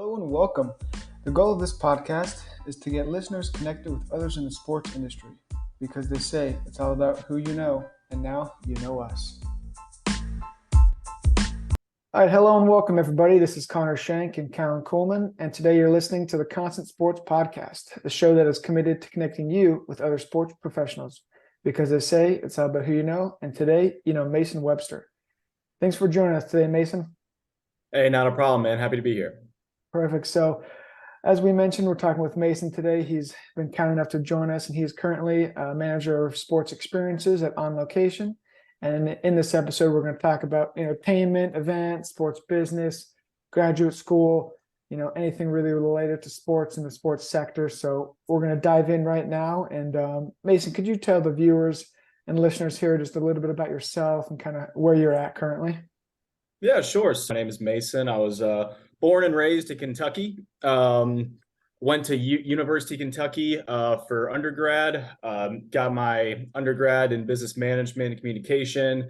Hello and welcome. The goal of this podcast is to get listeners connected with others in the sports industry because they say it's all about who you know, and now you know us. All right, hello and welcome, everybody. This is Connor Shank and Karen Coleman, and today you're listening to the Constant Sports Podcast, the show that is committed to connecting you with other sports professionals because they say it's all about who you know, and today, you know Mason Webster. Thanks for joining us today, Mason. Hey, not a problem, man. Happy to be here. Perfect. So, as we mentioned, we're talking with Mason today. He's been kind enough to join us, and he's currently a manager of sports experiences at On Location. And in this episode, we're going to talk about entertainment, events, sports business, graduate school, anything really related to sports in the sports sector. So we're going to dive in right now. And Mason, could you tell the viewers and listeners here just a little bit about yourself and kind of where you're at currently? Yeah, sure. So my name is Mason. I was born and raised in Kentucky. Went to University of Kentucky for undergrad. Got my undergrad in business management and communication.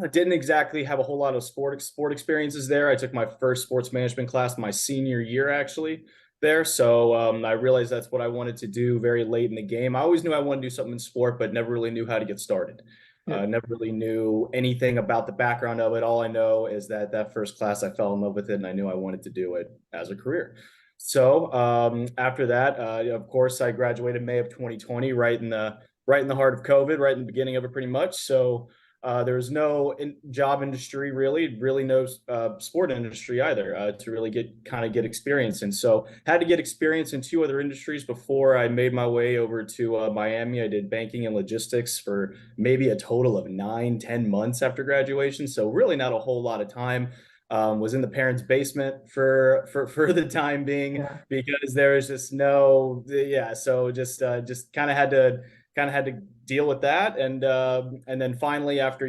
I didn't exactly have a whole lot of sport experiences there. I took my first sports management class my senior year, actually, there. So I realized that's what I wanted to do very late in the game. I always knew I wanted to do something in sport, but never really knew how to get started. Never really knew anything about the background of it. All I know is that first class I fell in love with it, and I knew I wanted to do it as a career. So after that, of course, I graduated May of 2020, right in the heart of COVID, right in the beginning of it, pretty much. So there was no job industry, really no sport industry either to really get experience. And so had to get experience in two other industries before I made my way over to Miami. I did banking and logistics for maybe a total of 9-10 months after graduation. So really not a whole lot of time. Was in the parents' basement for the time being because there was just so just kind of had to deal with that. And then finally, after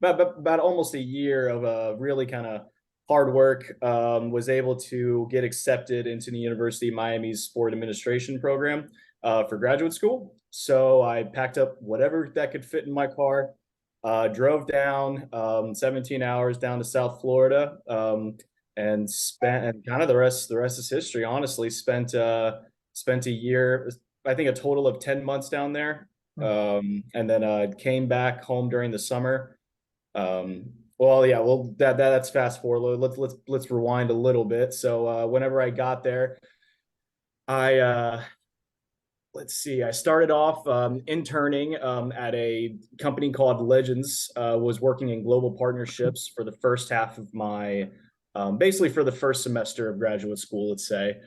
about almost a year of really kind of hard work, was able to get accepted into the University of Miami's sport administration program for graduate school. So I packed up whatever that could fit in my car, drove down 17 hours down to South Florida, and kind of the rest is history. Honestly, spent a year, I think a total of 10 months down there. And then came back home during the summer. That's fast forward. Let's rewind a little bit. So whenever I got there, I started off interning at a company called Legends. Was working in global partnerships for the first half of my, basically for the first semester of graduate school, let's say.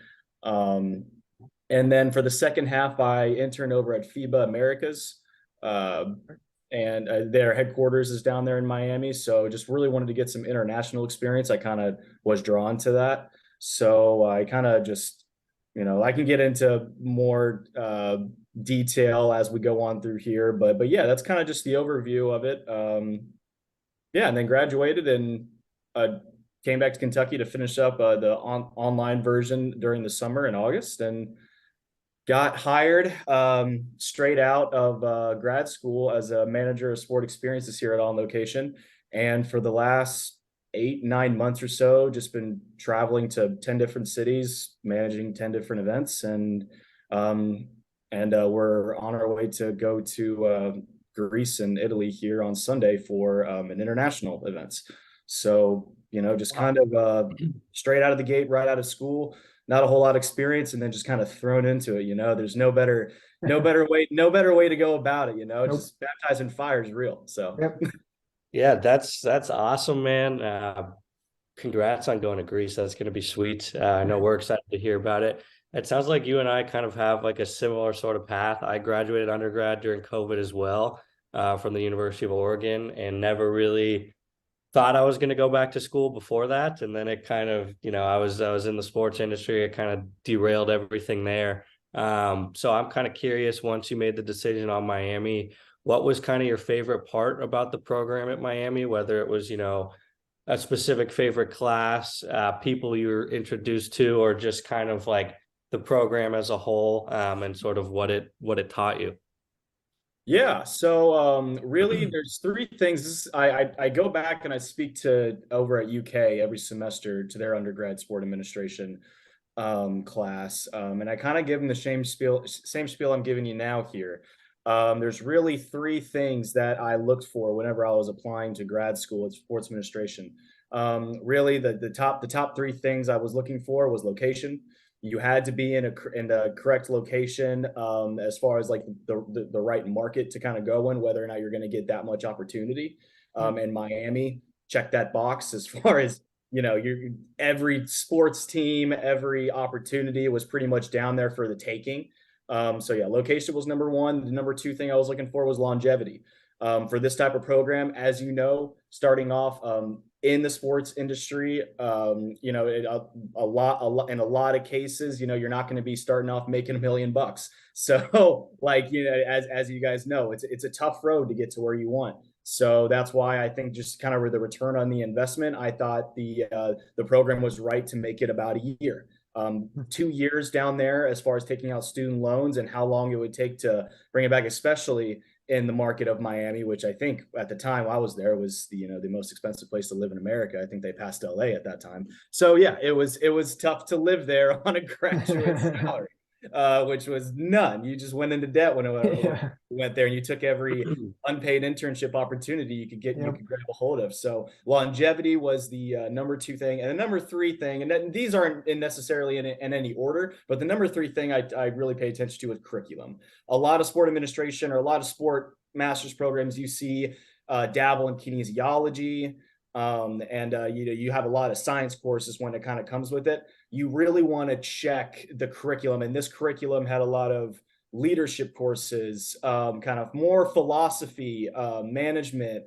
And then for the second half, I interned over at FIBA Americas, and their headquarters is down there in Miami. So just really wanted to get some international experience. I kind of was drawn to that. So I kind of just, I can get into more detail as we go on through here. But yeah, that's kind of just the overview of it. And then graduated and came back to Kentucky to finish up the online version during the summer in August, and got hired straight out of grad school as a manager of sport experiences here at On Location. And for the last 8-9 months or so, just been traveling to 10 different cities, managing 10 different events. And we're on our way to go to Greece and Italy here on Sunday for an international events. So, just kind of straight out of the gate, right out of school. Not a whole lot of experience, and then just kind of thrown into it. There's no better way to go about it. Nope. Just baptizing fire is real. So yeah, that's awesome, man. Congrats on going to Greece. That's going to be sweet. I know we're excited to hear about it. It sounds like you and I kind of have like a similar sort of path. I graduated undergrad during COVID as well, from the University of Oregon, and never really thought I was going to go back to school before that. And then it kind of, I was in the sports industry. It kind of derailed everything there. So I'm kind of curious, once you made the decision on Miami, what was kind of your favorite part about the program at Miami, whether it was, a specific favorite class, people you were introduced to, or just kind of like the program as a whole, and sort of what it taught you? Yeah, so really there's three things. I go back and I speak to over at UK every semester to their undergrad sport administration class. And I kind of give them the same spiel I'm giving you now here. There's really three things that I looked for whenever I was applying to grad school at sports administration. Really, the top three things I was looking for was location. You had to be in the correct location as far as like the right market to kind of go in, whether or not you're going to get that much opportunity. Yep. And Miami check that box as far as you every sports team, every opportunity was pretty much down there for the taking. So yeah, location was number one. The number two thing I was looking for was longevity. For this type of program, as you know, starting off in the sports industry, in a lot of cases, you're not going to be starting off making $1 million. So, like, as you guys know, it's a tough road to get to where you want. So that's why I think just kind of the return on the investment, I thought the program was right to make it about a year. 2 years down there as far as taking out student loans and how long it would take to bring it back, especially in the market of Miami, which I think at the time I was there was the most expensive place to live in America. I think they passed LA at that time. So yeah, it was tough to live there on a graduate salary, which was none. You just went into debt when Yeah. you went there, and you took every unpaid internship opportunity you could Yep. grab a hold of. So longevity was the number two thing, and the number three thing, and these aren't necessarily in any order, but the number three thing I really pay attention to is curriculum. A lot of sport administration or a lot of sport master's programs you see dabble in kinesiology, and you have a lot of science courses when it kind of comes with it. You really want to check the curriculum, and this curriculum had a lot of leadership courses, kind of more philosophy, management,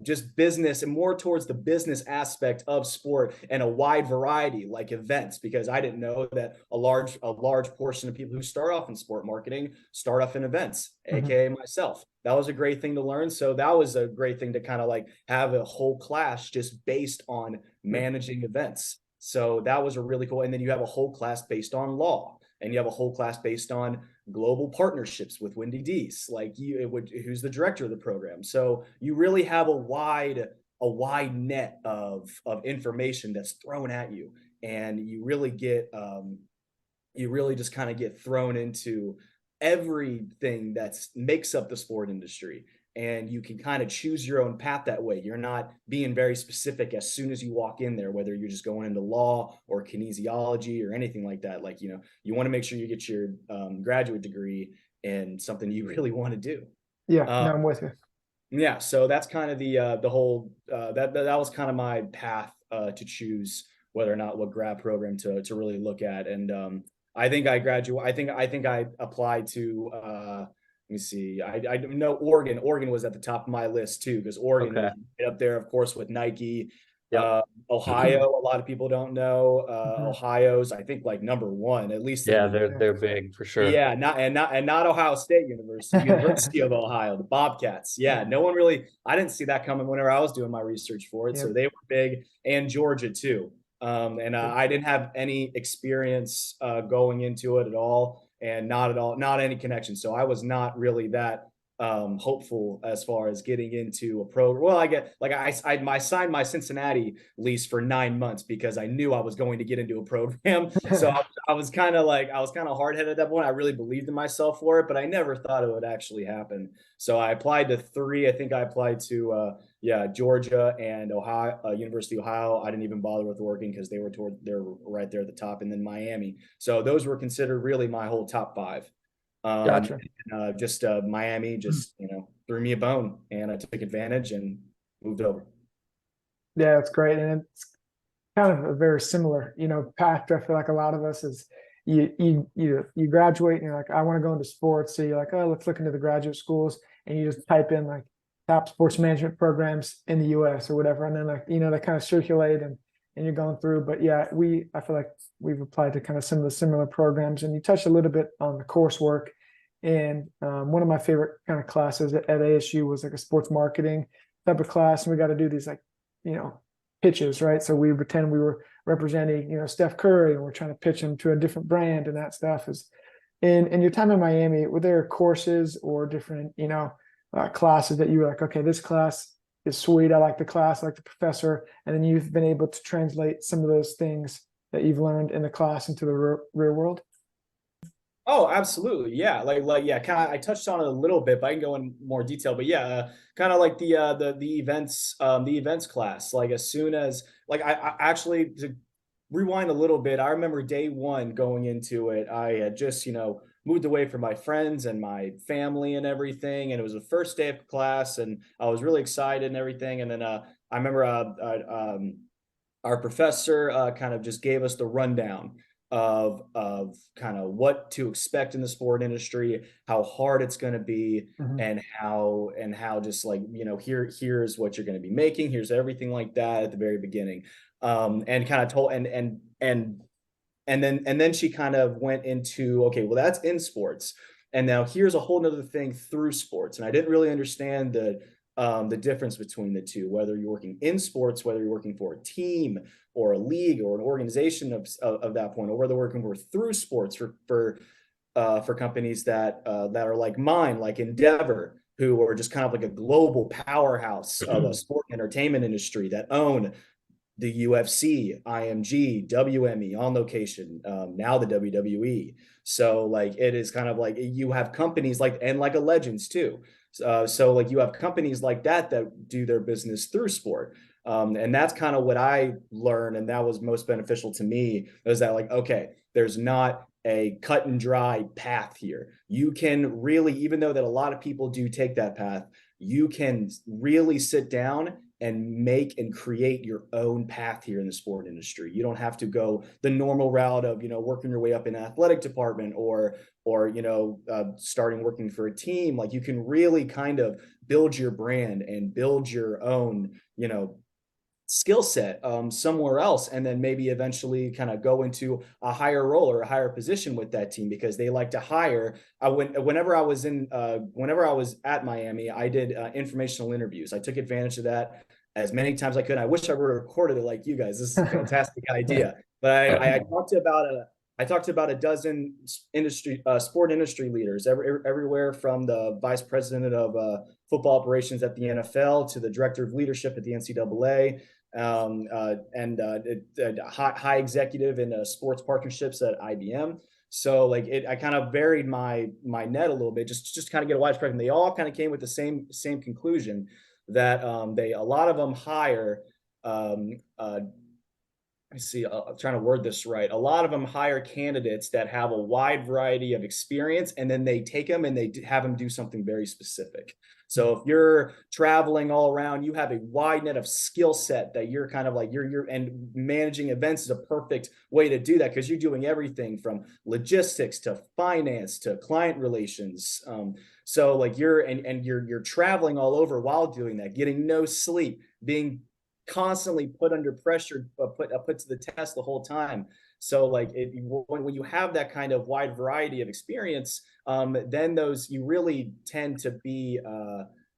just business, and more towards the business aspect of sport, and a wide variety like events, because I didn't know that a large portion of people who start off in sport marketing start off in events, Mhm. aka myself. That was a great thing to learn. So that was a great thing to kind of like have a whole class just based on Yep. managing events. So that was a really cool. And then you have a whole class based on law, and you have a whole class based on global partnerships with Wendy Deese, like who's the director of the program. So you really have a wide net of information that's thrown at you, and you really just kind of get thrown into everything that makes up the sport industry, and you can kind of choose your own path that way. You're not being very specific as soon as you walk in there, whether you're just going into law or kinesiology or anything like that. Like, you want to make sure you get your graduate degree in something you really want to do. Yeah. uh, No, I'm with you. yeah, so that's kind of the whole that was kind of my path to choose whether or not what grad program to really look at. And I think I graduate. I think I applied to let me see. I know Oregon was at the top of my list too, because Oregon Okay. was right up there, of course, with Nike. Yep. Ohio, a lot of people don't know. Mhm. Ohio's, I think, like number one, at least in Yeah, the they're Yeah. they're big for sure. yeah, not Ohio State University, University of Ohio, the Bobcats. Yeah, no one really. I didn't see that coming whenever I was doing my research for it. So Yep. they were big, and Georgia too. And Yep. I didn't have any experience going into it at all, and not at all, not any connection. So I was not really that hopeful as far as getting into a pro. Well, I get like I signed my Cincinnati lease for 9 months because I knew I was going to get into a program. So I was kind of hard headed at that point. I really believed in myself for it, but I never thought it would actually happen. So I applied to three. I think I applied to Georgia and Ohio, University of Ohio. I didn't even bother with Oregon because they're right there at the top, and then Miami. So those were considered really my whole top five. Um, Gotcha. just Miami just threw me a bone, and I took advantage and moved over. Yeah, that's great. And it's kind of a very similar, path to, I feel like a lot of us is you graduate and you're like, I want to go into sports. So you're like, oh, let's look into the graduate schools, and you just type in like top sports management programs in the US or whatever. And then like, they kind of circulate and you're going through. But yeah, I feel like we've applied to kind of some of the similar programs, and you touched a little bit on the coursework. And one of my favorite kind of classes at ASU was like a sports marketing type of class. And we got to do these like, you know, pitches, right? So we pretend we were representing, Steph Curry, and we're trying to pitch him to a different brand, and that stuff in your time in Miami, were there courses or different, classes that you were like, okay, this class is sweet. I like the class, I like the professor. And then you've been able to translate some of those things that you've learned in the class into the real world? Oh, absolutely. Yeah. Yeah, kind of I touched on it a little bit, but I can go in more detail. But yeah, kind of like the events class. Like as soon as like I actually to rewind a little bit, I remember day one going into it. I had just, moved away from my friends and my family and everything. And it was the first day of class and I was really excited and everything. And then I remember our professor kind of just gave us the rundown of kind of what to expect in the sport industry, how hard it's going to be, Mhm. and how just like here's what you're going to be making, here's everything like that at the very beginning, and kind of told and then she kind of went into, okay, well that's in sports, and now here's a whole nother thing through sports, and I didn't really understand the difference between the two, whether you're working in sports, whether you're working for a team or a league or an organization of that point, or whether working for through sports for companies that are like mine, like Endeavor, who are just kind of like a global powerhouse of a sport and entertainment industry that own the UFC, IMG, WME, On Location, now the WWE. So like it is kind of like you have companies like and like a Legends too. So like you have companies like that do their business through sport. And that's kind of what I learned, and that was most beneficial to me. Is that like, okay, there's not a cut and dry path here. You can really, even though that a lot of people do take that path, you can really sit down and make and create your own path here in the sport industry. You don't have to go the normal route of, working your way up in athletic department or starting working for a team. Like you can really kind of build your brand and build your own, skill set somewhere else, and then maybe eventually kind of go into a higher role or a higher position with that team because they like to hire. Whenever I was at Miami, I did informational interviews. I took advantage of that as many times as I could. I wish I would have recorded it like you guys. This is a fantastic idea. But I talked to about a dozen sport industry leaders, everywhere from the vice president of football operations at the NFL to the director of leadership at the NCAA, and high executive in sports partnerships at IBM. So like I kind of varied my net a little bit, just kind of get a wide spectrum. They all kind of came with the same conclusion that a lot of them hire. I see. I'm trying to word this right. A lot of them hire candidates that have a wide variety of experience, and then they take them and they have them do something very specific. So if you're traveling all around, you have a wide net of skill set that you're kind of like and managing events is a perfect way to do that because you're doing everything from logistics to finance to client relations. So like you're traveling all over while doing that, getting no sleep, being constantly put under pressure, put to the test the whole time. So like when you have that kind of wide variety of experience, then those you really tend to be,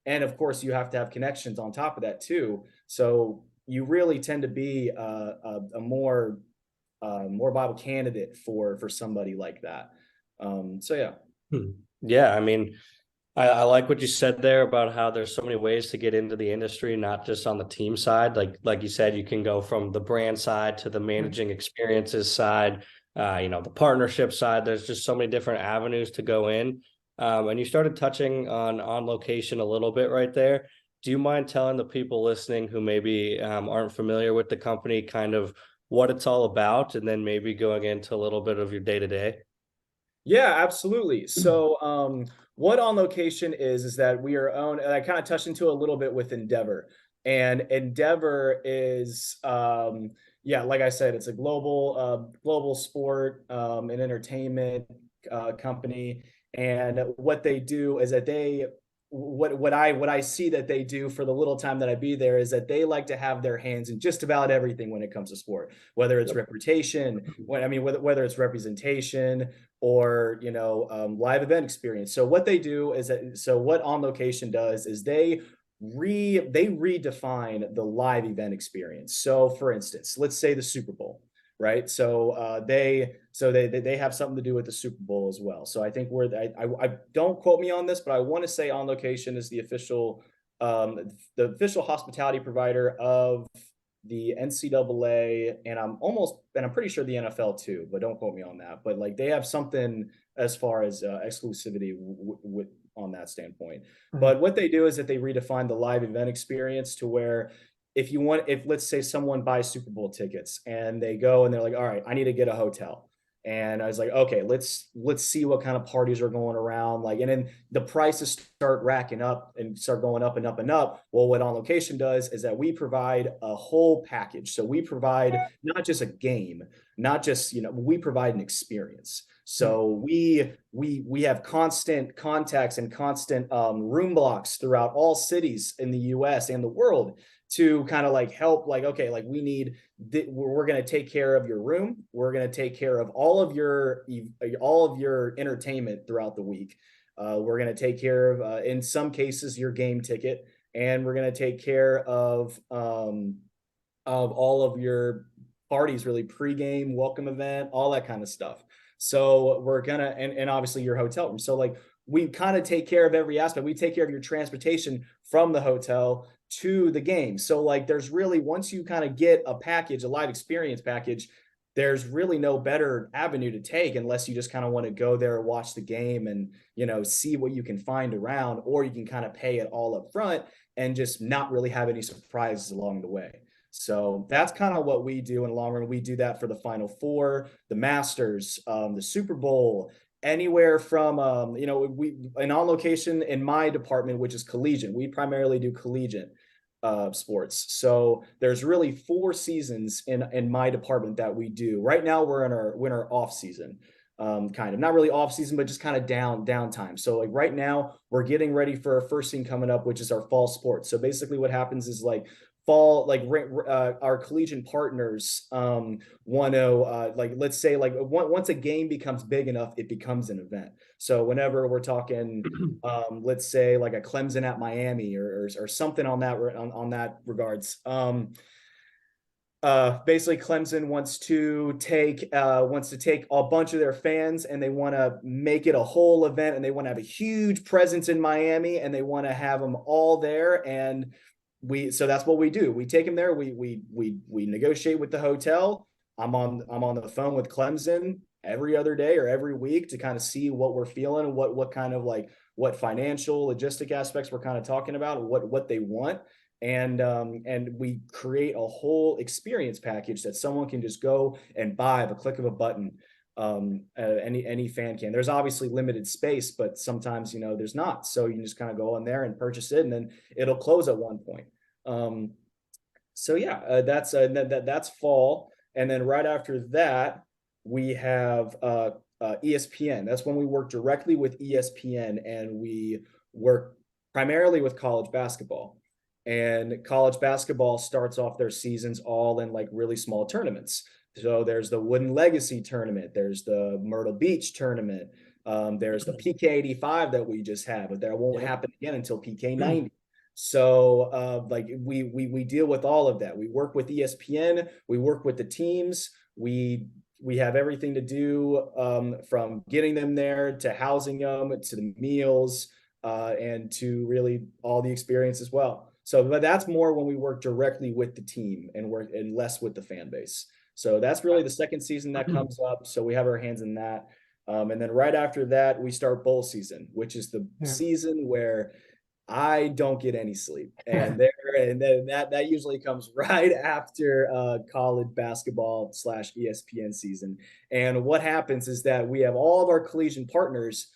and of course you have to have connections on top of that too. So you really tend to be a more viable candidate for somebody like that. So yeah. Yeah, I mean, I like what you said there about how there's so many ways to get into the industry, not just on the team side. Like you said, you can go from the brand side to the managing experiences side, the partnership side. There's just so many different avenues to go in. And you started touching on location a little bit right there. Do you mind telling the people listening who maybe aren't familiar with the company kind of what it's all about, and then maybe going into a little bit of your day to day? Yeah, absolutely. So, what On Location is that we are owned, and I kind of touched into a little bit with Endeavor. And Endeavor is, yeah, like I said, it's a global sport and entertainment company. And what they do is that what I see that they do for the little time that I be there is that they like to have their hands in just about everything when it comes to sport, whether it's reputation, whether it's representation or live event experience. So what they do is what On Location does is they redefine the live event experience. So for instance, let's say the Super Bowl. right? So they have something to do with the Super Bowl as well. So I think I don't quote me on this, but I want to say On Location is the official hospitality provider of the NCAA, and I'm pretty sure the NFL too, but don't quote me on that. But like they have something as far as exclusivity with on that standpoint. Mhm. But what they do is that they redefine the live event experience to where if let's say someone buys Super Bowl tickets and they go and they're like, all right, I need to get a hotel. And I was like, okay, let's see what kind of parties are going around. Like, and then the prices start racking up and start going up and up and up. Well, what On Location does is that we provide a whole package. So we provide not just a game, not just, we provide an experience. So we have constant contacts and constant room blocks throughout all cities in the US and the world to kind of like help, like, okay, like we're going to take care of your room. We're going to take care of all of your entertainment throughout the week. We're going to take care of, in some cases, your game ticket, and we're going to take care of all of your parties, really pregame, welcome event, all that kind of stuff. So we're gonna, and obviously your hotel room. So like we kind of take care of every aspect. We take care of your transportation from the hotel to the game. So like there's really, once you kind of get a package, a live experience package, there's really no better avenue to take unless you just kind of want to go there, watch the game, and see what you can find around, or you can kind of pay it all up front and just not really have any surprises along the way. So that's kind of what we do in the long run. We do that for the Final Four, the Masters, the Super Bowl, anywhere from we and On Location in my department, which is collegiate. We primarily do collegiate sports. So there's really 4 seasons in my department that we do. Right now we're in our winter off season. Kind of not really off season, but just kind of downtime. So like right now we're getting ready for our first thing coming up, which is our fall sports. So basically what happens is like fall, like our collegiate partners want to like, let's say like once a game becomes big enough, it becomes an event. So whenever we're talking let's say like a Clemson at Miami or something on that regards, basically Clemson wants to take a bunch of their fans, and they want to make it a whole event, and they want to have a huge presence in Miami, and they want to have them all there. And so that's what we do. We take them there. We negotiate with the hotel. I'm on the phone with Clemson every other day or every week to kind of see what we're feeling, what kind of like what financial logistic aspects we're kind of talking about, what they want. And we create a whole experience package that someone can just go and buy at the click of a button. Any fan can. There's obviously limited space, but sometimes there's not. So you can just kind of go in there and purchase it, and then it'll close at one point. So yeah, that's fall, and then right after that we have ESPN. That's when we work directly with ESPN, and we work primarily with college basketball. And college basketball starts off their seasons all in like really small tournaments. So there's the Wooden Legacy tournament, there's the Myrtle Beach tournament, there's the PK85 that we just had, but that won't happen again until PK90. So like we deal with all of that. We work with ESPN, we work with the teams, we have everything to do from getting them there to housing them to the meals and to really all the experience as well. So, but that's more when we work directly with the team and less with the fan base. So that's really the second season that comes up. So we have our hands in that. And then right after that, we start bowl season, which is the season where I don't get any sleep. And then that usually comes right after college basketball / ESPN season. And what happens is that we have all of our collegiate partners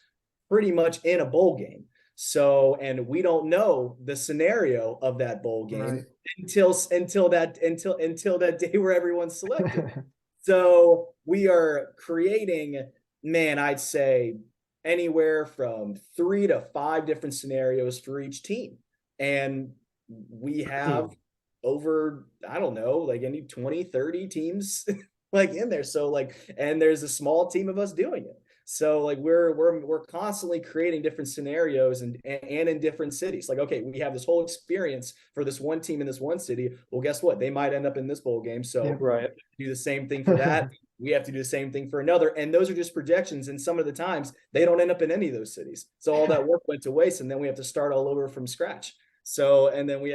pretty much in a bowl game. So, and we don't know the scenario of that bowl game until that day where everyone's selected. So we are creating, man, I'd say anywhere from 3 to 5 different scenarios for each team. And we have over, I don't know, like any 20, 30 teams like in there. So like, and there's a small team of us doing it. So like we're constantly creating different scenarios and in different cities. Like, okay, we have this whole experience for this one team in this one city. Well, guess what? They might end up in this bowl game. So Right. do the same thing for that. We have to do the same thing for another. And those are just projections. And some of the times they don't end up in any of those cities. So all that work went to waste. And then we have to start all over from scratch. So, and then we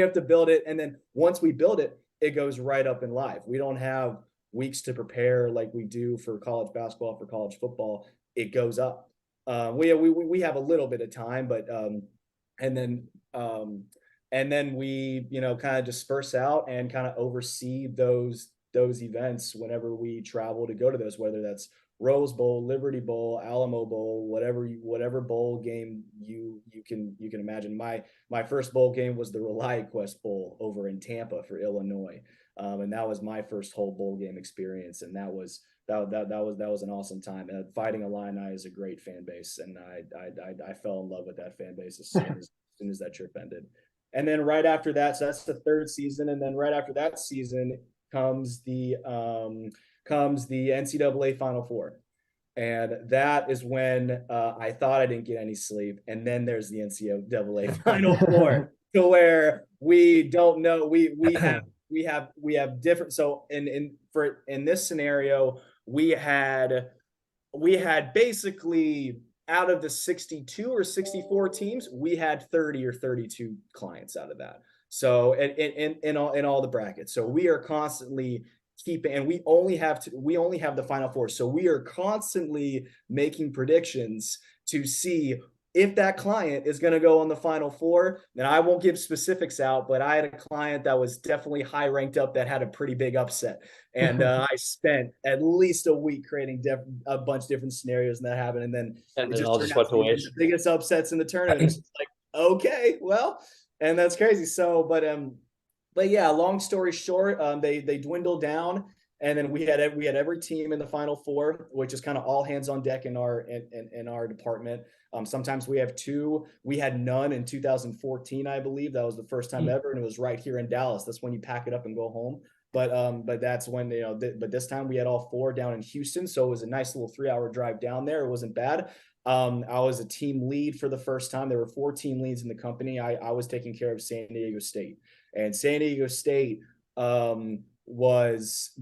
have to build it. And then once we build it, it goes right up in live. We don't have weeks to prepare like we do for college basketball, for college football. It goes up. We have a little bit of time, but and then we kind of disperse out and kind of oversee those events whenever we travel to go to those, whether that's Rose Bowl, Liberty Bowl, Alamo Bowl, whatever bowl game you can imagine. My first bowl game was the ReliaQuest Bowl over in Tampa for Illinois. And that was my first whole bowl game experience, and that was an awesome time. And Fighting Illini is a great fan base, and I fell in love with that fan base as soon as that trip ended. And then right after that, so that's the third season, and then right after that season comes the NCAA Final Four. And that is when I thought I didn't get any sleep. And then there's the NCAA Final Four, to where we don't know. We have different. So in this scenario, we had basically, out of the 62 or 64 teams, we had 30 or 32 clients out of that. So in all the brackets. So we are constantly and we only have the Final Four. So we are constantly making predictions to see if that client is going to go on the Final Four. And I won't give specifics out, but I had a client that was definitely high ranked up that had a pretty big upset. And I spent at least a week creating a bunch of different scenarios, and that happened. And then it all just went to waste. The biggest upsets in the tournament. It's like, okay, well, and that's crazy. So, but yeah, long story short, they dwindled down, and then we had every team in the Final Four, which is kind of all hands on deck in our department. Sometimes we have two. We had none in 2014, I believe. That was the first time ever, and it was right here in Dallas. That's when you pack it up and go home. But that's when but this time we had all four down in Houston, so it was a nice little 3-hour drive down there. It wasn't bad. I was a team lead for the first time. There were 4 team leads in the company. I was taking care of San Diego State. And San Diego State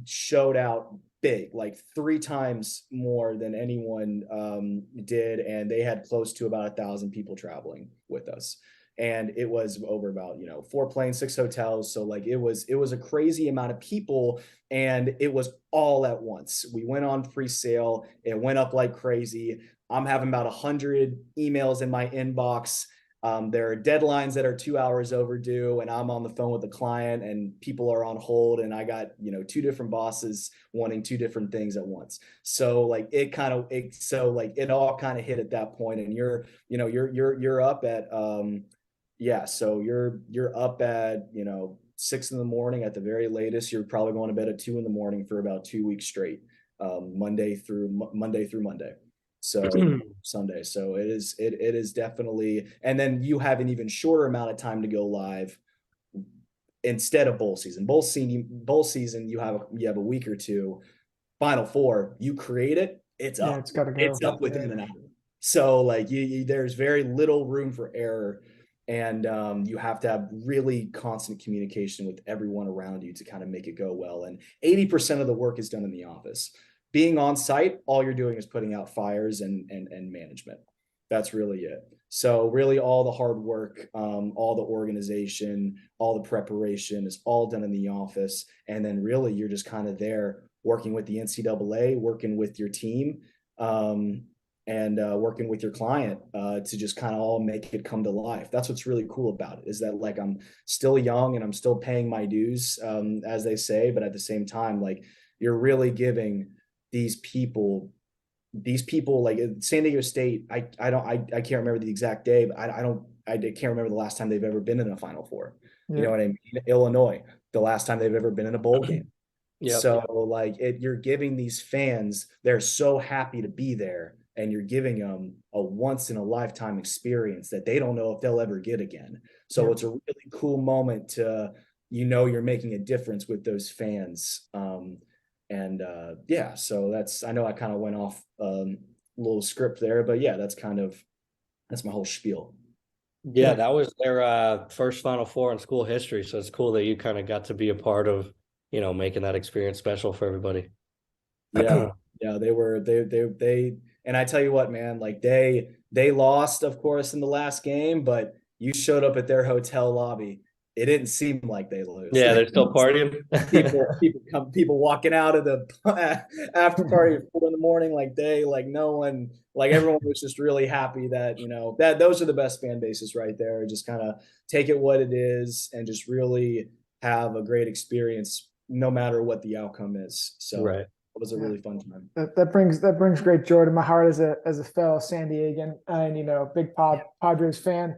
showed out big, like 3 times more than anyone did. And they had close to about 1,000 people traveling with us. And it was over about 4 planes, 6 hotels. So like it was a crazy amount of people, and it was all at once. We went on pre-sale. It went up like crazy. I'm having about 100 emails in my inbox. There are deadlines that are 2 hours overdue, and I'm on the phone with the client, and people are on hold, and I got 2 different bosses wanting 2 different things at once. So like it all kind of hit at that point, and you're up at so you're up at 6 in the morning at the very latest. You're probably going to bed at 2 in the morning for about 2 weeks straight, Monday through Monday. So Sunday. So it is definitely, and then you have an even shorter amount of time to go live instead of bowl season. Bowl season, you have a week or two. Final Four, you create it, it's up. It's got to go. It's up within an hour. So like there's very little room for error, and you have to have really constant communication with everyone around you to kind of make it go well. And 80% of the work is done in the office. Being on site, all you're doing is putting out fires and management. That's really it. So really all the hard work, all the organization, all the preparation is all done in the office. And then really you're just kind of there working with the NCAA, working with your team, and working with your client to just kind of all make it come to life. That's what's really cool about it, is that like I'm still young and I'm still paying my dues, as they say, but at the same time, like you're really giving these people like San Diego State. I can't remember the exact day, but I can't remember the last time they've ever been in a Final Four. Yeah. You know what I mean? Illinois, the last time they've ever been in a bowl game. Yep. So like you're giving these fans, they're so happy to be there, and you're giving them a once in a lifetime experience that they don't know if they'll ever get again. So It's a really cool moment to, you're making a difference with those fans. So I know I kind of went off little script there, but yeah, that's my whole spiel. Yeah, that was their first Final Four in school history. So it's cool that you kind of got to be a part of, making that experience special for everybody. Yeah, yeah, they, and I tell you what, man, like they lost, of course, in the last game, but you showed up at their hotel lobby. It didn't seem like they lose. Yeah, they're still partying. People walking out of the after party at 4 in the morning, like no one, like everyone was just really happy that that those are the best fan bases right there. Just kind of take it what it is and just really have a great experience no matter what the outcome is. So Right. it was a really fun time. That brings great joy to my heart as a fellow San Diegan and big Padres fan.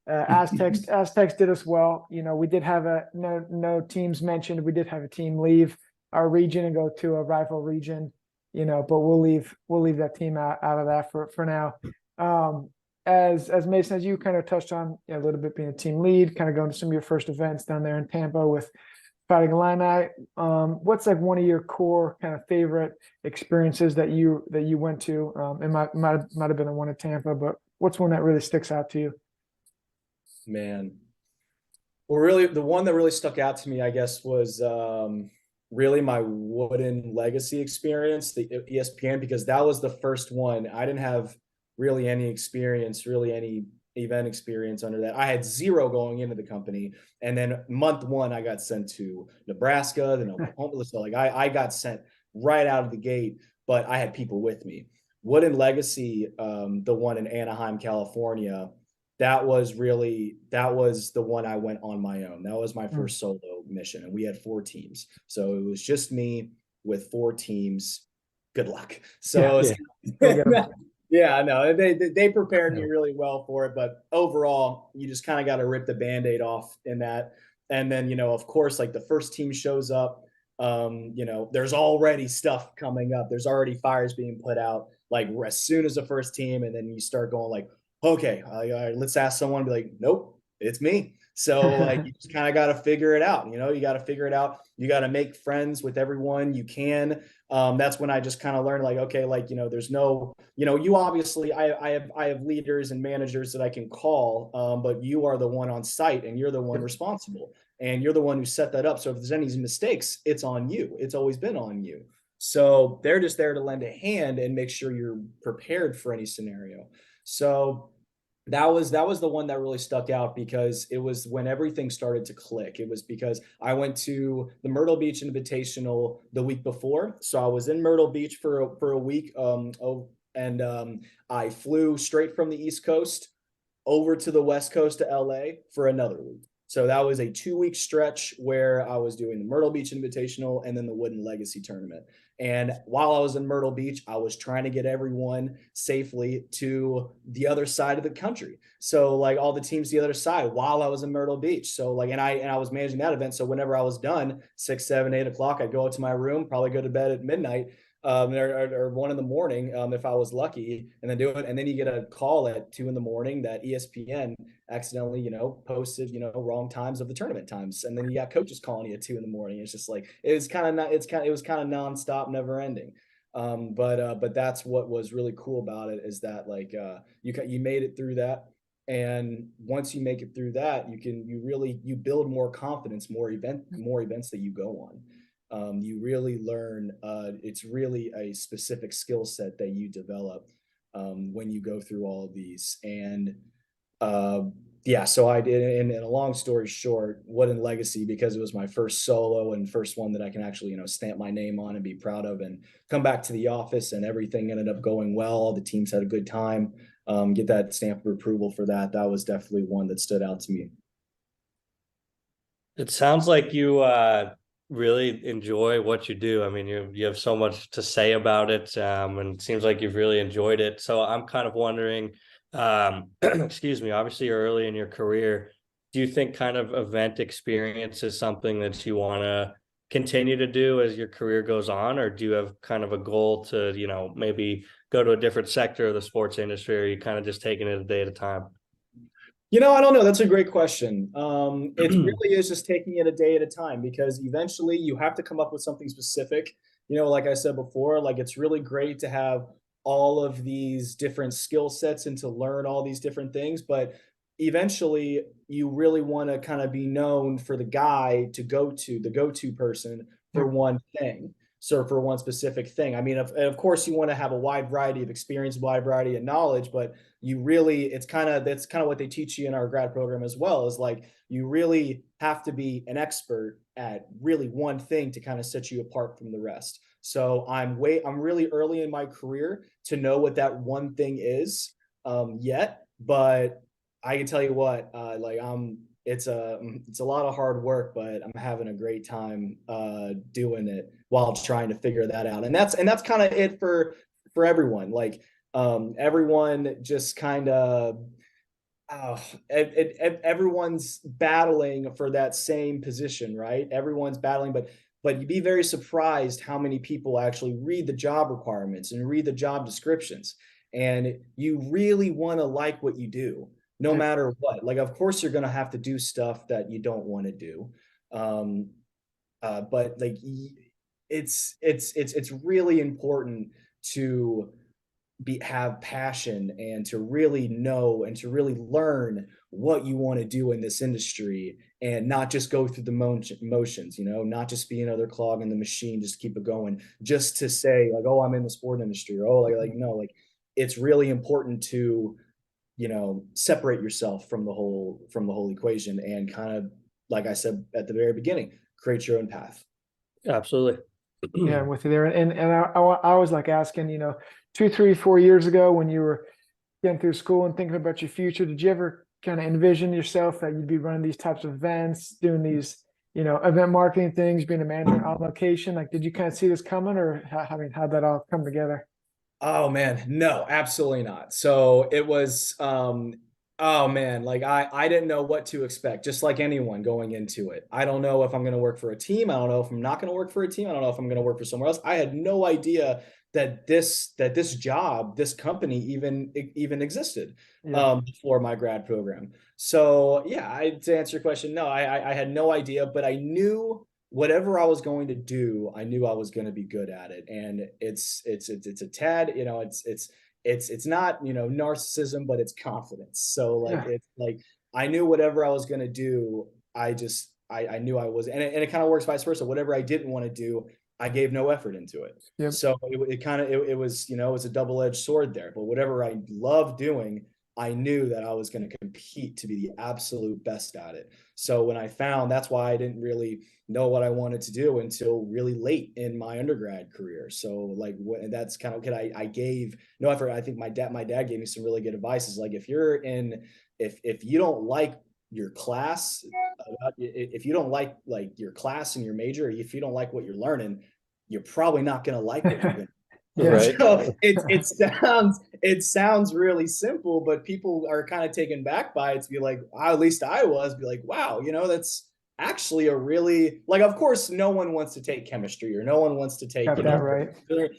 Aztecs did us well. We did have no teams mentioned. We did have a team leave our region and go to a rival region. But we'll leave that team out of that for now. As Mason, as you kind of touched on a little bit, being a team lead, kind of going to some of your first events down there in Tampa with Fighting Illini. What's like one of your core kind of favorite experiences that you went to? It might have been the one at Tampa, but what's one that really sticks out to you? Man, well, really, the one that really stuck out to me, I guess, was really my Wooden Legacy experience, the ESPN, because that was the first one. I didn't have really any experience, really any event experience under that. I had zero going into the company. And then month one, I got sent to Nebraska, then Oklahoma. So like I got sent right out of the gate, but I had people with me. Wooden Legacy, the one in Anaheim, California, that was the one I went on my own. That was my first solo mission. And we had 4 teams. So it was just me with 4 teams. Good luck. So yeah, no, they prepared me really well for it, but overall, you just kind of got to rip the Band-Aid off in that. And then, of course, like the first team shows up, there's already stuff coming up. There's already fires being put out, like as soon as the first team, and then you start going like, okay, let's ask someone, be like, nope, it's me. So like you just kind of got to figure it out. You got to figure it out. You got to make friends with everyone you can. That's when I just kind of learned like, okay, like, there's no, you obviously, I have leaders and managers that I can call, but you are the one on site and you're the one responsible and you're the one who set that up. So if there's any mistakes, it's on you. It's always been on you. So they're just there to lend a hand and make sure you're prepared for any scenario. So that was the one that really stuck out because it was when everything started to click. It was because I went to the Myrtle Beach Invitational the week before. So I was in Myrtle Beach for a week. I flew straight from the East Coast over to the West Coast to LA for another week. So that was a 2-week stretch where I was doing the Myrtle Beach Invitational and then the Wooden Legacy Tournament. And while I was in Myrtle Beach, I was trying to get everyone safely to the other side of the country. So like all the teams the other side while I was in Myrtle Beach. So like, and I was managing that event. So whenever I was done, 6, 7, 8 o'clock, I'd go up to my room, probably go to bed at midnight. Or 1 in the morning, if I was lucky, and then do it. And then you get a call at 2 in the morning that ESPN accidentally, posted, wrong times of the tournament times. And then you got coaches calling you at 2 in the morning. It's just like, it was kind of nonstop, never ending. But that's what was really cool about it is that like, you made it through that. And once you make it through that, you build more confidence, more events that you go on. You really learn, it's really a specific skill set that you develop when you go through all of these. And so I did, and a long story short, Wooden Legacy, because it was my first solo and first one that I can actually, stamp my name on and be proud of, and come back to the office and everything ended up going well. The teams had a good time. Get that stamp of approval for that. That was definitely one that stood out to me. It sounds like you really enjoy what you do. I mean, you have so much to say about it, and it seems like you've really enjoyed it. So I'm kind of wondering, excuse me, obviously you're early in your career. Do you think kind of event experience is something that you want to continue to do as your career goes on, or do you have kind of a goal to, maybe go to a different sector of the sports industry, or are you kind of just taking it a day at a time? I don't know. That's a great question. It really is just taking it a day at a time because eventually you have to come up with something specific. Like I said before, like it's really great to have all of these different skill sets and to learn all these different things. But eventually you really want to kind of be known for the guy to go to, the go-to person for Yep. one thing. So for one specific thing. I mean, of course you want to have a wide variety of experience, wide variety of knowledge, but you really, it's kind of, that's kind of what they teach you in our grad program as well, is like, you really have to be an expert at really one thing to kind of set you apart from the rest. So I'm really early in my career to know what that one thing is yet, but I can tell you what, it's a lot of hard work, but I'm having a great time doing it while trying to figure that out. And that's kind of it for everyone. Like everyone just kind of everyone's battling for that same position, right? Everyone's battling, but you'd be very surprised how many people actually read the job requirements and read the job descriptions. And you really want to like what you do, no Yeah. matter what. Like, of course, you're going to have to do stuff that you don't want to do. Um, but like, it's really important to have passion and to really know and to really learn what you want to do in this industry and not just go through the motions, not just be another clog in the machine, just keep it going, just to say like, oh, I'm in the sport industry, or oh, like no, like it's really important to separate yourself from the whole equation and kind of, like I said at the very beginning, create your own path. Absolutely. Yeah, I'm with you there. And I was like asking, 2, 3, 4 years ago when you were getting through school and thinking about your future, did you ever kind of envision yourself that you'd be running these types of events, doing these, event marketing things, being a manager on location? Like, did you kind of see this coming, or how'd that all come together? Oh man, no, absolutely not. So it was oh man, like I didn't know what to expect, just like anyone going into it. I don't know if I'm going to work for a team. I don't know if I'm not going to work for a team. I don't know if I'm going to work for somewhere else. I had no idea that this job, this company even existed Yeah. before my grad program. So yeah, to answer your question, no, I had no idea, but I knew whatever I was going to do, I knew I was going to be good at it. And it's a tad, it's not, narcissism, but it's confidence. So like, Yeah. it's like, I knew whatever I was going to do, I knew I was, and it kind of works vice versa. Whatever I didn't want to do, I gave no effort into it. Yep. So it kind of, it was, it was a double-edged sword there, but whatever I love doing, I knew that I was going to compete to be the absolute best at it. So when I found, that's why I didn't really know what I wanted to do until really late in my undergrad career. So like, that's kind of what I gave no effort. I think my dad gave me some really good advice. Is like, if you don't like your class, if you don't like your class and your major, if you don't like what you're learning, you're probably not going to like what you're going to. Yeah. Right. So it sounds really simple, but people are kind of taken back by it, to be like, at least I was, be like, wow, that's actually a really, like, of course, no one wants to take chemistry, or no one wants to take, Got that right.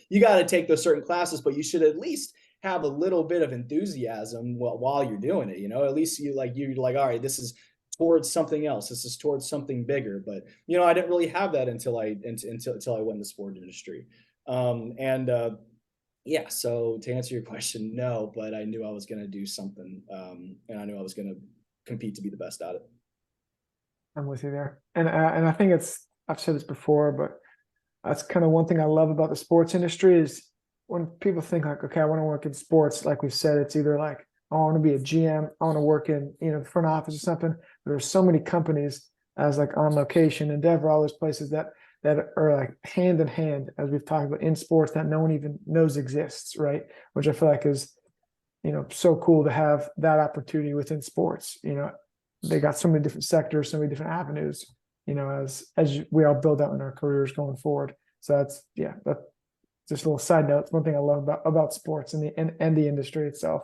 you got to take those certain classes, but you should at least have a little bit of enthusiasm while you're doing it. At least you're like, all right, this is towards something else. This is towards something bigger. But I didn't really have that until I went in the sport industry. Yeah, so to answer your question, no, but I knew I was going to do something, and I knew I was going to compete to be the best at it. I'm with you there. And I think I've said this before, but that's kind of one thing I love about the sports industry is when people think like, okay, I want to work in sports, like we've said, it's either like, oh, I want to be a GM, I want to work in, the front office or something. But there's so many companies as like On Location, Endeavor, all those places that are like hand in hand, as we've talked about, in sports that no one even knows exists, right? Which I feel like is, so cool to have that opportunity within sports. They got so many different sectors, so many different avenues, as we all build out in our careers going forward. So that's just a little side note. It's one thing I love about sports and the industry itself.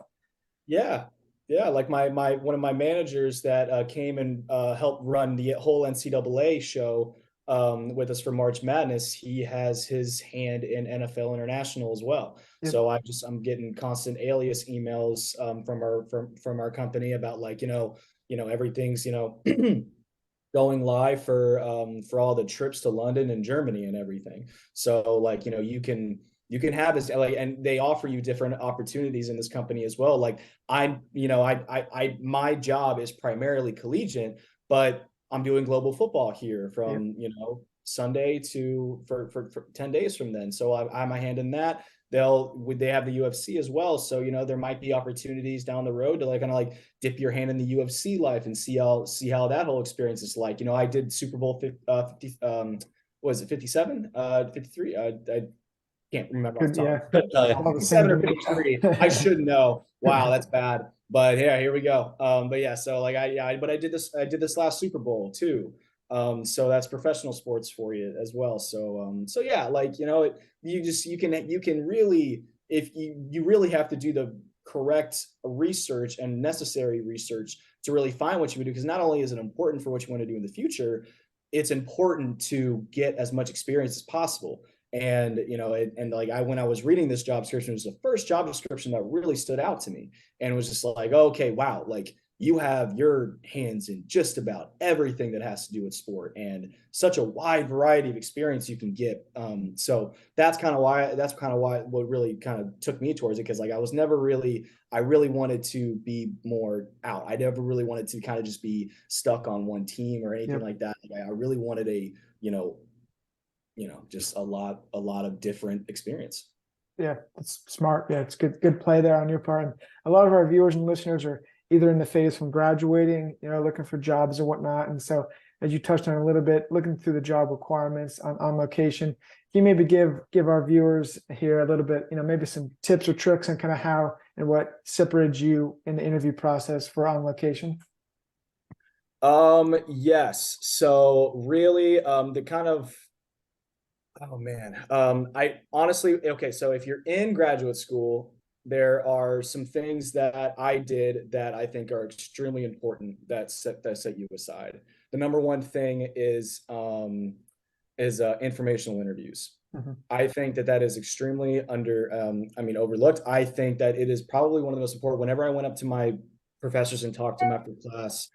Yeah. Yeah. Like my one of my managers that came and helped run the whole NCAA show with us for March Madness, he has his hand in NFL International as well. Yep. So I'm getting constant alias emails from our company about like, everything's, going live for all the trips to London and Germany and everything. So like, you can You can have this like, and they offer you different opportunities in this company as well. Like my job is primarily collegiate, but I'm doing global football here Yep. from, Sunday to for 10 days from then. So I have my hand in that. They have the UFC as well. So, there might be opportunities down the road to like kind of like dip your hand in the UFC life and see how that whole experience is like. I did Super Bowl 50, was it 57? 53? I can't remember off Good. the top. Yeah. Couldn't tell you. All the same 57 to or me. 53. I should know. Wow, that's bad. But yeah, here we go. But yeah, so like but I did this last Super Bowl too. So that's professional sports for you as well. So yeah, like you can really, if you really have to do the correct research and necessary research to really find what you would do, because not only is it important for what you want to do in the future, it's important to get as much experience as possible. And like when I was reading this job description, it was the first job description that really stood out to me, and it was just like, okay, wow, like you have your hands in just about everything that has to do with sport, and such a wide variety of experience you can get. So that's kind of why what really kind of took me towards it, because like I really wanted to be more out. I never really wanted to kind of just be stuck on one team or anything Yep. like that. Like, I really wanted just a lot of different experience. Yeah, that's smart. Yeah, it's good play there on your part. And a lot of our viewers and listeners are either in the phase from graduating, looking for jobs or whatnot. And so, as you touched on a little bit, looking through the job requirements on location, can you maybe give our viewers here a little bit, maybe some tips or tricks on kind of how and what separated you in the interview process for on location? Yes. So really, the kind of oh man. I honestly, okay, so if you're in graduate school, there are some things that I did that I think are extremely important that set you aside. The number one thing is informational interviews. Mhm. I think that is extremely overlooked. I think that it is probably one of the most important. Whenever I went up to my professors and talked to them after class,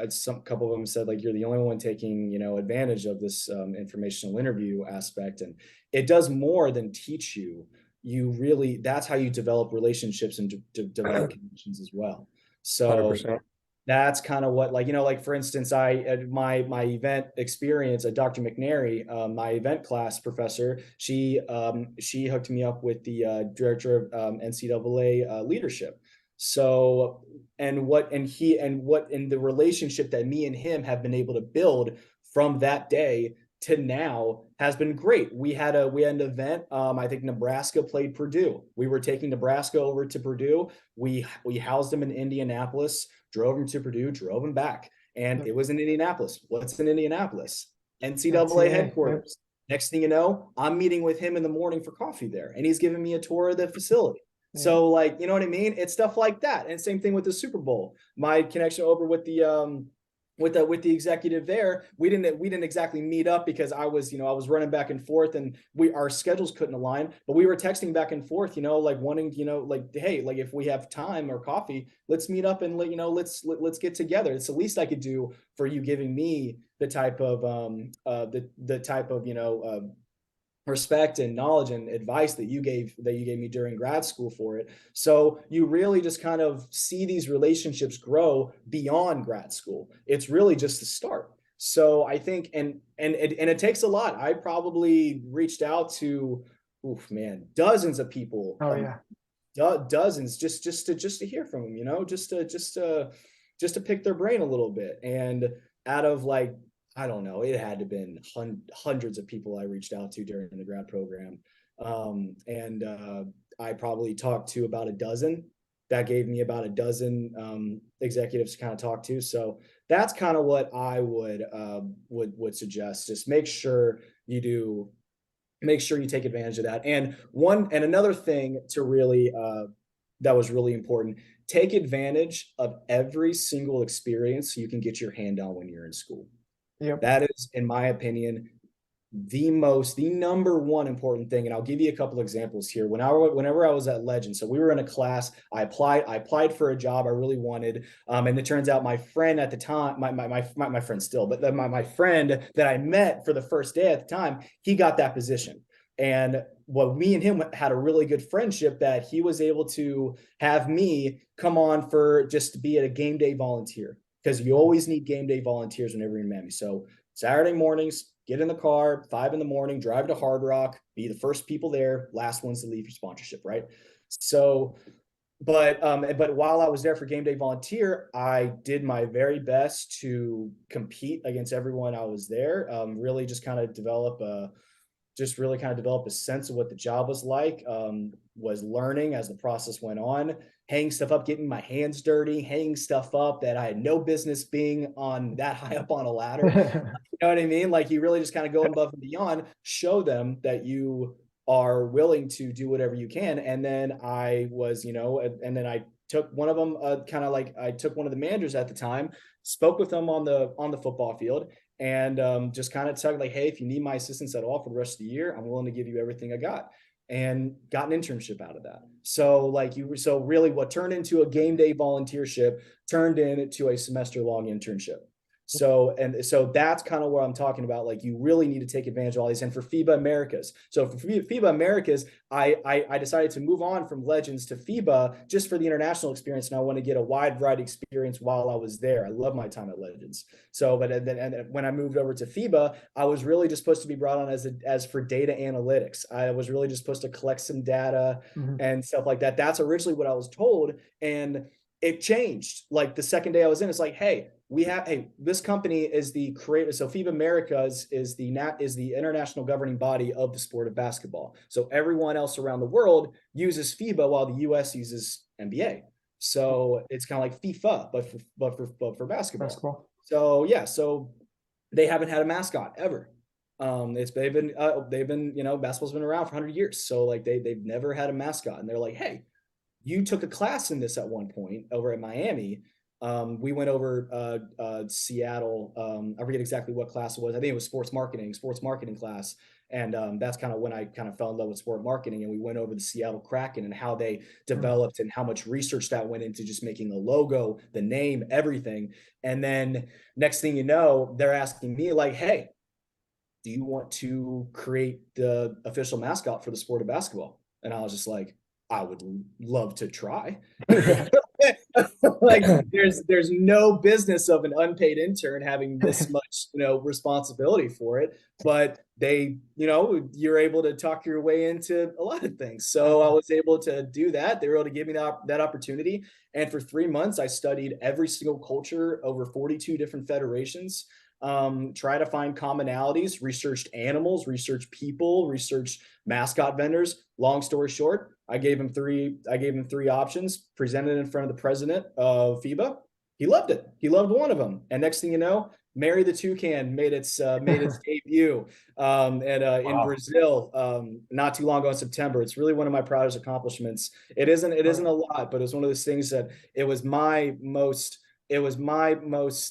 some couple of them said like, you're the only one taking advantage of this informational interview aspect, and it does more than teach you. That's how you develop relationships and develop connections as well. So 100%. that's kind of what, like for instance, my event experience at Dr. McNary, my event class professor, she hooked me up with the director of NCAA leadership. So and the relationship that me and him have been able to build from that day to now has been great. We had an event. I think Nebraska played Purdue. We were taking Nebraska over to Purdue. We housed them in Indianapolis, drove them to Purdue, drove them back, and it was in Indianapolis. What's in Indianapolis? NCAA headquarters. Yep. Next thing you know, I'm meeting with him in the morning for coffee there, and he's giving me a tour of the facility. Yeah. So like, you know what I mean? It's stuff like that. And same thing with the Super Bowl. My connection over with the executive there, we didn't exactly meet up because I was running back and forth, and our schedules couldn't align, but we were texting back and forth, like wanting, like, hey, like if we have time or coffee, let's meet up and let's get together. It's the least I could do for you, giving me the type of respect and knowledge and advice that you gave me during grad school for it. So you really just kind of see these relationships grow beyond grad school. It's really just the start. So I think, and it takes a lot. I probably reached out to, dozens of people. Oh yeah. Dozens just to hear from them, just to pick their brain a little bit. And out of like, I don't know, it had to have been hundreds of people I reached out to during the grad program. I probably talked to about a dozen. That gave me about a dozen executives to kind of talk to. So that's kind of what I would suggest. Just make sure you take advantage of that. And another thing to really that was really important, take advantage of every single experience you can get your hand on when you're in school. Yep. That is, in my opinion, the number one important thing. And I'll give you a couple examples here. Whenever I was at Legend, so we were in a class, I applied for a job I really wanted. And it turns out my friend at the time, my friend still, but my friend that I met for the first day at the time, he got that position. And me and him had a really good friendship that he was able to have me come on for just to be a game day volunteer, because you always need game day volunteers whenever you're in Miami. So Saturday mornings, get in the car, 5 a.m, drive to Hard Rock, be the first people there, last ones to leave for sponsorship, right? So, but while I was there for game day volunteer, I did my very best to compete against everyone I was there. Really just kind of develop a sense of what the job was like. Was learning as the process went on, hanging stuff up, getting my hands dirty, hanging stuff up that I had no business being on that high up on a ladder. You know what I mean? Like, you really just kind of go above and beyond, show them that you are willing to do whatever you can. And then I was, and then I took one of them, I took one of the managers at the time, spoke with them on the football field, and just kind of talked like, hey, if you need my assistance at all for the rest of the year, I'm willing to give you everything I got, and got an internship out of that. So really what turned into a game day volunteership turned into a semester long internship. So that's kind of what I'm talking about. Like, you really need to take advantage of all these. And for FIBA Americas, so for FIBA Americas, I decided to move on from Legends to FIBA just for the international experience, and I want to get a wide variety experience while I was there. I love my time at Legends. So, but then when I moved over to FIBA, I was really just supposed to be brought on as for data analytics. I was really just supposed to collect some data and stuff like that. That's originally what I was told, and it changed. Like, the second day I was in, it's like, hey, this company is the creator. So FIBA Americas is the international governing body of the sport of basketball. So everyone else around the world uses FIBA while the US uses NBA. So it's kind of like FIFA, but for basketball. So yeah, so they haven't had a mascot ever. They've been basketball's been around for 100 years. So like they've never had a mascot, and they're like, hey, you took a class in this at one point over at Miami. We went over Seattle. I forget exactly what class it was. I think it was sports marketing class. And that's kind of when I kind of fell in love with sport marketing. And we went over the Seattle Kraken and how they developed and how much research that went into just making the logo, the name, everything. And then next thing you know, they're asking me like, hey, do you want to create the official mascot for the sport of basketball? And I was just like, I would love to try. Like, there's no business of an unpaid intern having this much, responsibility for it, but you're able to talk your way into a lot of things. So I was able to do that. They were able to give me that opportunity. And for 3 months, I studied every single culture over 42 different federations. Try to find commonalities, researched animals, researched people, researched mascot vendors. Long story short, I gave him three options, presented in front of the president of FIBA. He loved it. He loved one of them. And next thing you know, Mary the Toucan made its debut in Brazil not too long ago in September. It's really one of my proudest accomplishments. It isn't a lot, but it's one of those things that it was my most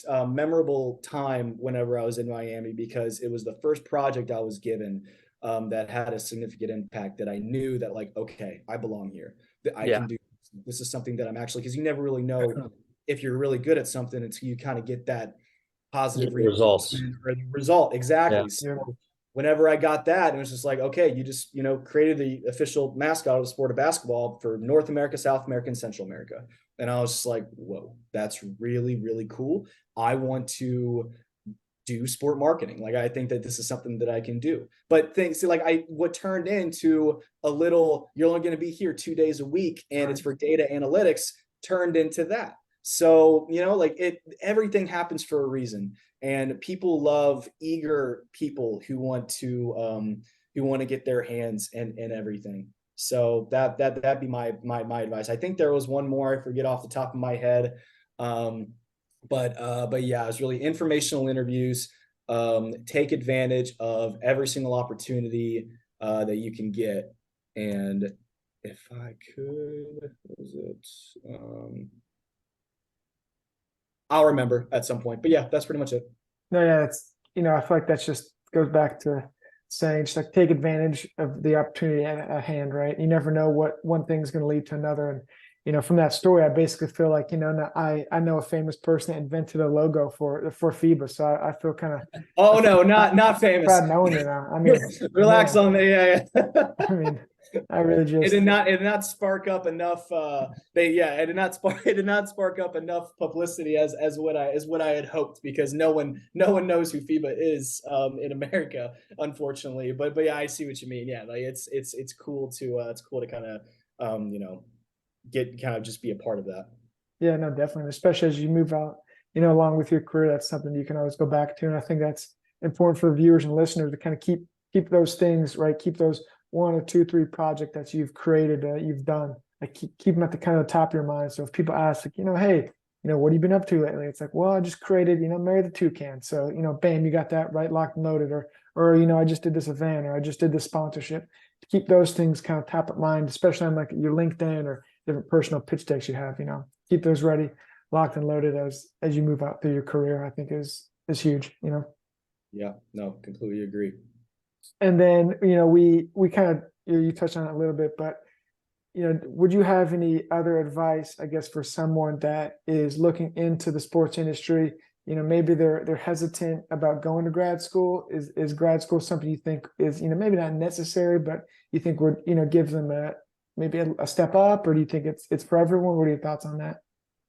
memorable time whenever I was in Miami, because it was the first project I was given that had a significant impact, that I knew that, like, okay, I belong here. That I can do this is something that I'm actually, because you never really know if you're really good at something until you kind of get that positive results or the result. Exactly. Yeah. So whenever I got that, it was just like, okay, you just, created the official mascot of the sport of basketball for North America, South America, and Central America. And I was just like, whoa, that's really, really cool. I want to do sport marketing. Like, I think that this is something that I can do. But things like what turned into a little, you're only going to be here 2 days a week and it's for data analytics, turned into that. So, everything happens for a reason, and people love eager people who want to get their hands and everything. So that'd be my advice. I think there was one more, I forget off the top of my head. But yeah, it's really informational interviews. Take advantage of every single opportunity that you can get. And if I could, what was it? I'll remember at some point. But yeah, that's pretty much it. No, yeah, it's I feel like that's just goes back to saying, just like, take advantage of the opportunity at hand, right? You never know what one thing's going to lead to another. And from that story, I basically feel like, I know a famous person that invented a logo for FIBA. So I feel kind of, Oh no, not famous. proud knowing you now. I mean, Relax man, on me. Yeah. I mean, I really It just, did not spark up enough it did not spark up enough publicity as what I had hoped, because no one knows who FIBA is in America, unfortunately. But yeah, I see what you mean. Yeah, like it's cool to kind of get kind of just be a part of that. yeah, no, definitely. Especially as you move out, along with your career, that's something you can always go back to. And I think that's important for the viewers and listeners to kind of keep those things, right? Keep those one or two, three project that you've created, you've done. Like keep them at the kind of the top of your mind. So if people ask, like, hey, what have you been up to lately? It's like, well, I just created, Marry the Toucan. So, bam, you got that right, locked and loaded. Or I just did this event, or I just did this sponsorship. To keep those things kind of top of mind, especially on like your LinkedIn or different personal pitch decks you have, keep those ready, locked and loaded as you move out through your career, I think is huge. Yeah, no, completely agree. And then, we kind of, you touched on it a little bit, but, would you have any other advice, I guess, for someone that is looking into the sports industry? Maybe they're hesitant about going to grad school. Is grad school something you think is, maybe not necessary, but you think would, give them maybe a step up, or do you think it's for everyone? What are your thoughts on that?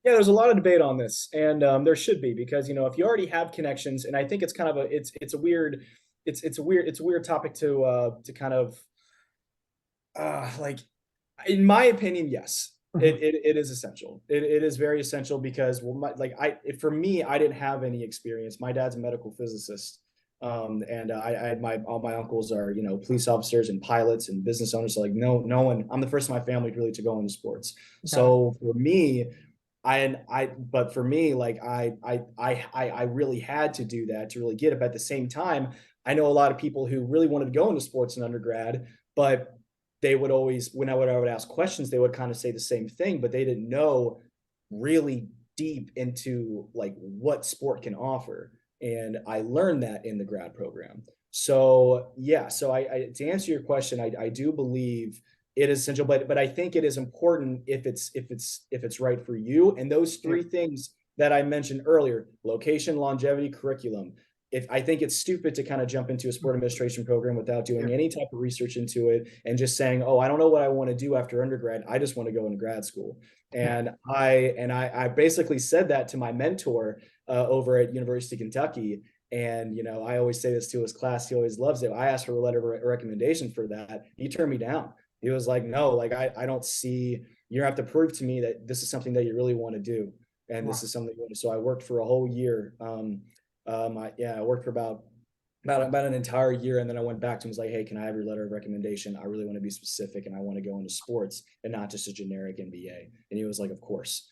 Yeah, there's a lot of debate on this, and there should be, because if you already have connections, and I think it's kind of it's a weird it's a weird topic to kind of like, in my opinion, yes, Mhm. it is essential. It is very essential, because, well, for me, I didn't have any experience. My dad's a medical physicist, and I had all my uncles are police officers and pilots and business owners. So like no one. I'm the first in my family really to go into sports. Got it. So for me, but for me, like I really had to do that to really get it. But at the same time, I know a lot of people who really wanted to go into sports in undergrad, but they would always, when I would ask questions, they would kind of say the same thing, but they didn't know really deep into like what sport can offer. And I learned that in the grad program. So yeah, so I to answer your question, I do believe it is essential, but I think it is important if it's right for you. And those Yeah. three things that I mentioned earlier: location, longevity, curriculum. If I think it's stupid to kind of jump into a sport administration program without doing Yeah. any type of research into it and just saying, "Oh, I don't know what I want to do after undergrad. I just want to go into grad school." Yeah. And I basically said that to my mentor over at University of Kentucky. And I always say this to his class. He always loves it. I asked for a letter of recommendation for that. He turned me down. He was like, "No, like I don't see. You have to prove to me that this is something that you really want to do, and this Wow. is something you want to." So I worked for a whole year. I worked for about an entire year, and then I went back to him and was like, "Hey, can I have your letter of recommendation? I really want to be specific, and I want to go into sports and not just a generic MBA." And he was like, "Of course."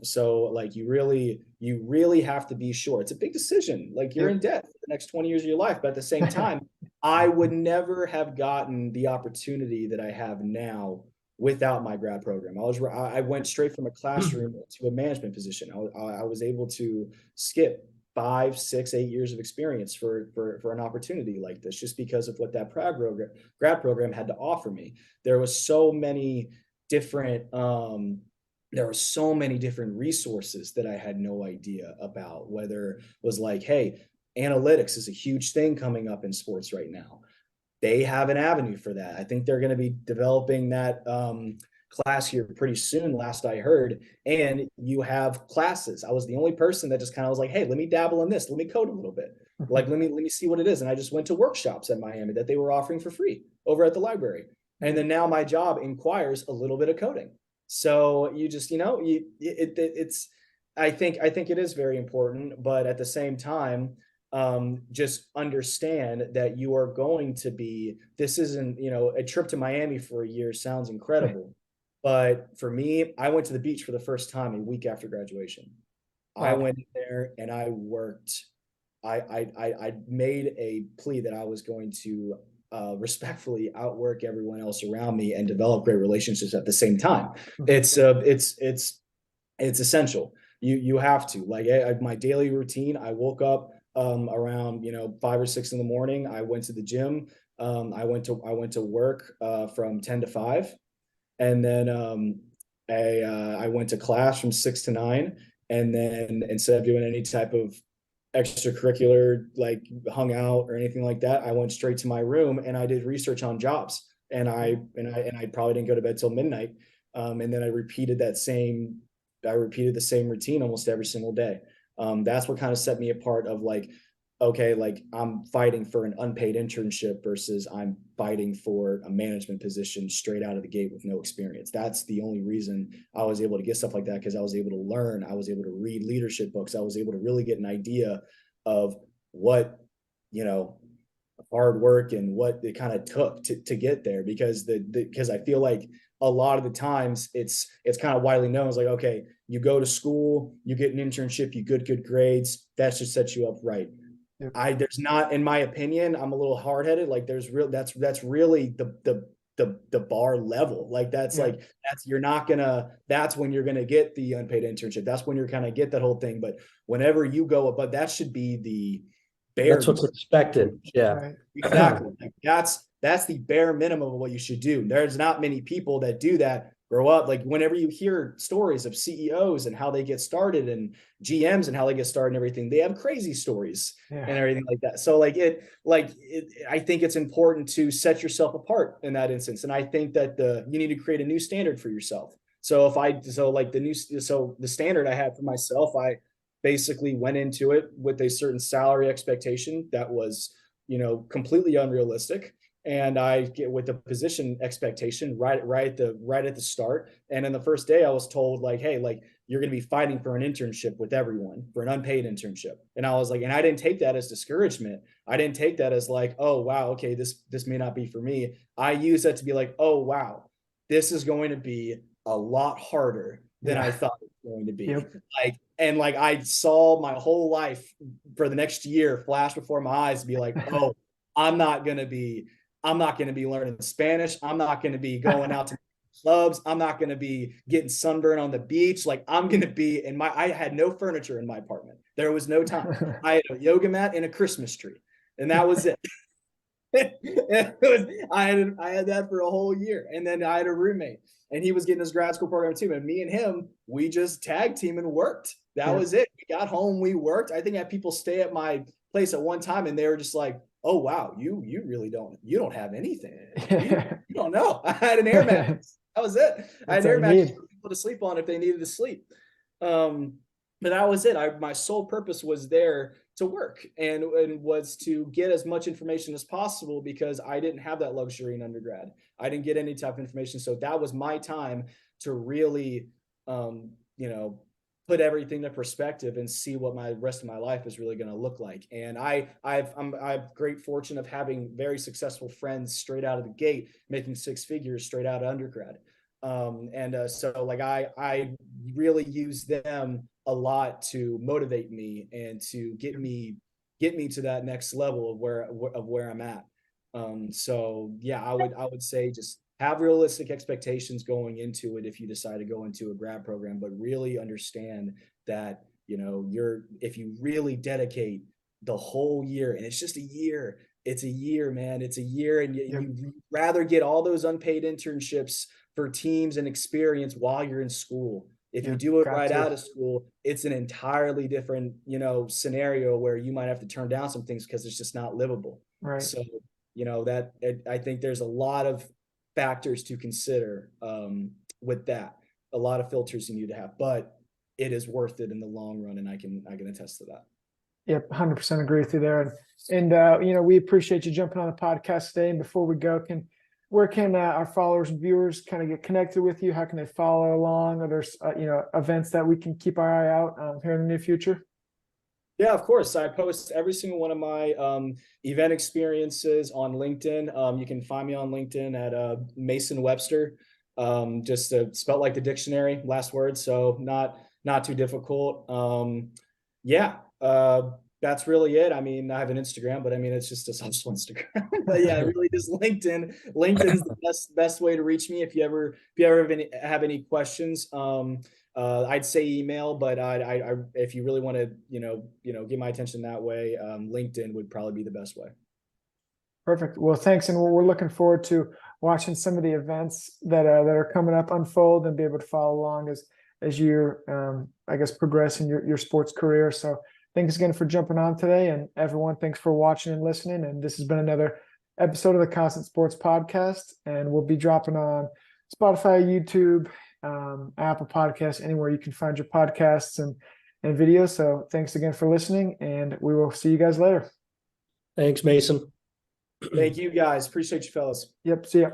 So like you really have to be sure. It's a big decision. Like you're Yeah. in debt for the next 20 years of your life, but at the same time, I would never have gotten the opportunity that I have now without my grad program. I went straight from a classroom to a management position. I was able to skip 5, 6, 8 years of experience for an opportunity like this, just because of what that grad program had to offer me. There was so many different there were so many different resources that I had no idea about, whether it was like, hey, analytics is a huge thing coming up in sports right now. They have an avenue for that. I think they're going to be developing that class here pretty soon, last I heard. And you have classes. I was the only person that just kind of was like, hey, let me dabble in this. Let me code a little bit. Like, let me see what it is. And I just went to workshops at Miami that they were offering for free over at the library. And then now my job inquires a little bit of coding. So you just, it's, I think it is very important, but at the same time, just understand that you are going to be, this isn't, a trip to Miami for a year sounds incredible. But for me, I went to the beach for the first time a week after graduation. I Wow. went in there and I worked. I made a plea that I was going to respectfully outwork everyone else around me and develop great relationships at the same time. Mhm. It's essential. You have to, like, my daily routine. I woke up around 5 or 6 in the morning. I went to the gym. I went to work from 10 to 5, and then I went to class from 6 to 9, and then instead of doing any type of extracurricular, like hung out or anything like that, I went straight to my room and I did research on jobs. And I probably didn't go to bed till midnight. And then I repeated the same routine almost every single day. That's what kind of set me apart of like, okay, like I'm fighting for an unpaid internship versus I'm fighting for a management position straight out of the gate with no experience. That's the only reason I was able to get stuff like that, because I was able to learn, I was able to read leadership books, I was able to really get an idea of what, you know, hard work and what it kind of took to get there. Because because I feel like a lot of the times it's kind of widely known as like, okay, you go to school, you get an internship, you get good grades, that just sets you up right. Yep. There's not, in my opinion, I'm a little hard headed. Like there's real, that's really the bar level. Like that's Yeah. like, you're not gonna, that's when you're gonna get the unpaid internship. That's when you're kind of get that whole thing. But whenever you go, but that should be the bare That's what's expected. Yeah. Right. exactly. Like that's the bare minimum of what you should do. There's not many people that do that, grow up. Like whenever you hear stories of CEOs and how they get started, and GMs and how they get started and everything, they have crazy stories Yeah. and everything like that. So I think it's important to set yourself apart in that instance. And I think that you need to create a new standard for yourself. So the standard I had for myself, I basically went into it with a certain salary expectation that was, completely unrealistic. And I get with the position expectation right at the start. And in the first day, I was told like, hey, like you're going to be fighting for an internship with everyone, for an unpaid internship. And I was like, and I didn't take that as discouragement. I didn't take that as like, oh wow, okay, this may not be for me. I use that to be like, oh wow, this is going to be a lot harder than I thought it was going to be. Yep. Like I saw my whole life for the next year flash before my eyes to be like, oh, I'm not going to be learning Spanish. I'm not going to be going out to clubs. I'm not going to be getting sunburn on the beach. Like I'm going to be I had no furniture in my apartment. There was no time. I had a yoga mat and a Christmas tree, and that was it. I had that for a whole year. And then I had a roommate, and he was getting his grad school program too. And me and him, we just tag team and worked. That was it. We got home, we worked. I think I had people stay at my place at one time, and they were just like, oh wow, you really don't have anything. You don't know. I had an air mattress. That was it. I had an air mattress for people to sleep on if they needed to sleep. But that was it. My sole purpose was there to work and was to get as much information as possible, because I didn't have that luxury in undergrad. I didn't get any type of information. So that was my time to really, put everything to perspective and see what my rest of my life is really going to look like. And I've great fortune of having very successful friends straight out of the gate, making six figures straight out of undergrad. So like I really use them a lot to motivate me and to get me to that next level of where I'm at. So yeah, I would say just have realistic expectations going into it if you decide to go into a grad program, but really understand that, if you really dedicate the whole year, and it's just a year, it's a year, man, it's a year. And you'd rather get all those unpaid internships for teams and experience while you're in school. If you do it right out of school, it's an entirely different, scenario where you might have to turn down some things because it's just not livable. Right. So, I think there's a lot of factors to consider with that, a lot of filters you need to have, but it is worth it in the long run. And I can attest to that. Yep. 100% agree with you there. And we appreciate you jumping on the podcast today. And before we go, where can our followers and viewers kind of get connected with you? How can they follow along? Are there, events that we can keep our eye out here in the near future? Yeah, of course. I post every single one of my event experiences on LinkedIn. You can find me on LinkedIn at Mason Webster, just spelled like the dictionary, last word. So not too difficult. That's really it. I mean, I have an Instagram, but I mean, it's just a social Instagram. But yeah, really just LinkedIn. LinkedIn's the best way to reach me if you ever have any questions. I'd say email, but if you really want to, get my attention that way, LinkedIn would probably be the best way. Perfect. Well, thanks. And we're looking forward to watching some of the events that are coming up unfold and be able to follow along as you're, I guess, progressing your sports career. So thanks again for jumping on today, and everyone, thanks for watching and listening. And this has been another episode of the Constant Sports Podcast, and we'll be dropping on Spotify, YouTube, Apple Podcasts, anywhere you can find your podcasts and videos. So thanks again for listening, and we will see you guys later. Thanks, Mason. Thank you guys. Appreciate you fellas. Yep. See ya.